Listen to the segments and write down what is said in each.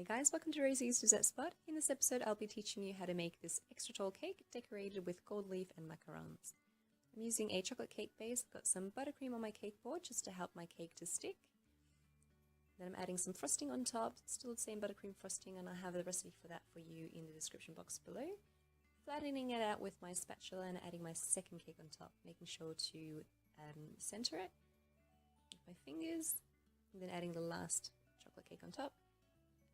Hey guys, welcome to Rosie's Dessert Spot. In this episode I'll be teaching you how to make this extra tall cake decorated with gold leaf and macarons. I'm using a chocolate cake base. I've got some buttercream on my cake board just to help my cake to stick. Then I'm adding some frosting on top, still the same buttercream frosting, and I have the recipe for that for you in the description box below. Flattening it out with my spatula and adding my second cake on top, making sure to center it with my fingers, and then adding the last chocolate cake on top.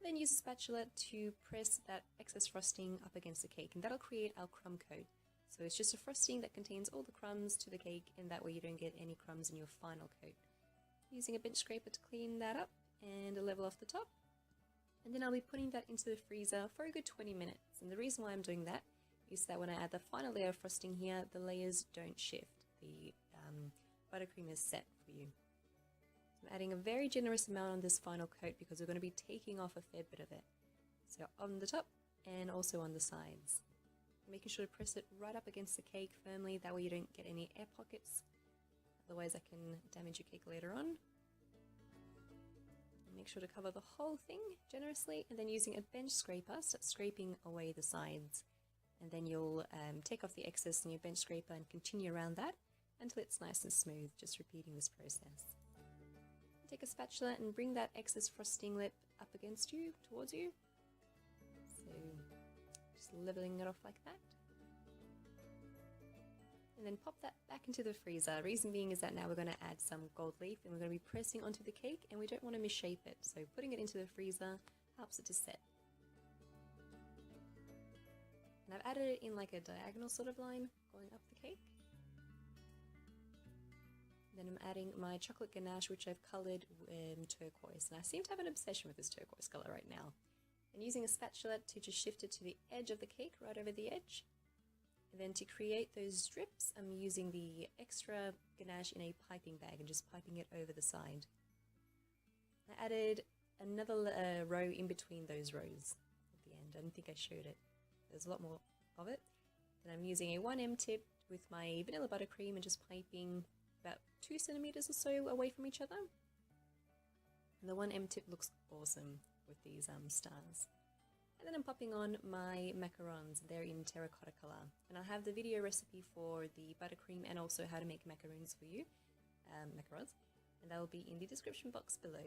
Then use a spatula to press that excess frosting up against the cake, and that'll create our crumb coat. So it's just a frosting that contains all the crumbs to the cake, and that way you don't get any crumbs in your final coat. Using a bench scraper to clean that up and level off the top. And then I'll be putting that into the freezer for a good 20 minutes. And the reason why I'm doing that is that when I add the final layer of frosting here, the layers don't shift. The buttercream is set for you. I'm adding a very generous amount on this final coat because we're going to be taking off a fair bit of it. So on the top and also on the sides. Making sure to press it right up against the cake firmly, that way you don't get any air pockets. Otherwise I can damage your cake later on. And make sure to cover the whole thing generously, and then using a bench scraper, start scraping away the sides. And then you'll take off the excess in your bench scraper and continue around that until it's nice and smooth, just repeating this process. Take a spatula and bring that excess frosting lip up against you, towards you. So just leveling it off like that. And then pop that back into the freezer. Reason being is that now we're going to add some gold leaf and we're going to be pressing onto the cake, and we don't want to misshape it. So putting it into the freezer helps it to set. And I've added it in like a diagonal sort of line going up the cake. Then I'm adding my chocolate ganache, which I've coloured turquoise, and I seem to have an obsession with this turquoise colour right now. And using a spatula to just shift it to the edge of the cake, right over the edge. And then to create those strips, I'm using the extra ganache in a piping bag and just piping it over the side. I added another row in between those rows at the end. I don't think I showed it. There's a lot more of it. Then I'm using a 1M tip with my vanilla buttercream and just piping about 2 centimeters or so away from each other. And the 1M tip looks awesome with these stars. And then I'm popping on my macarons. They're in terracotta color. And I'll have the video recipe for the buttercream and also how to make macaroons for you, macarons, and that will be in the description box below.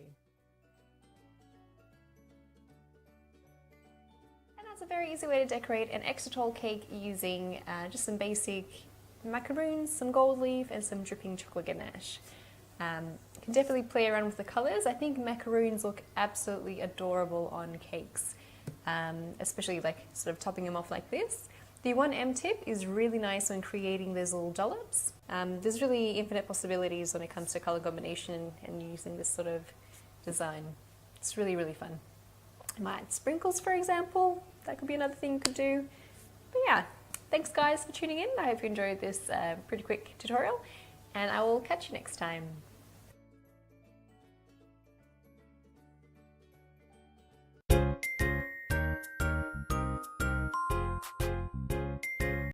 And that's a very easy way to decorate an extra tall cake using just some basic macaroons, some gold leaf, and some dripping chocolate ganache. You can definitely play around with the colours. I think macaroons look absolutely adorable on cakes, especially like sort of topping them off like this. The 1M tip is really nice when creating those little dollops. There's really infinite possibilities when it comes to colour combination and using this sort of design. It's really, really fun. I might add sprinkles, for example. That could be another thing you could do. But yeah. Thanks guys for tuning in. I hope you enjoyed this pretty quick tutorial, and I will catch you next time.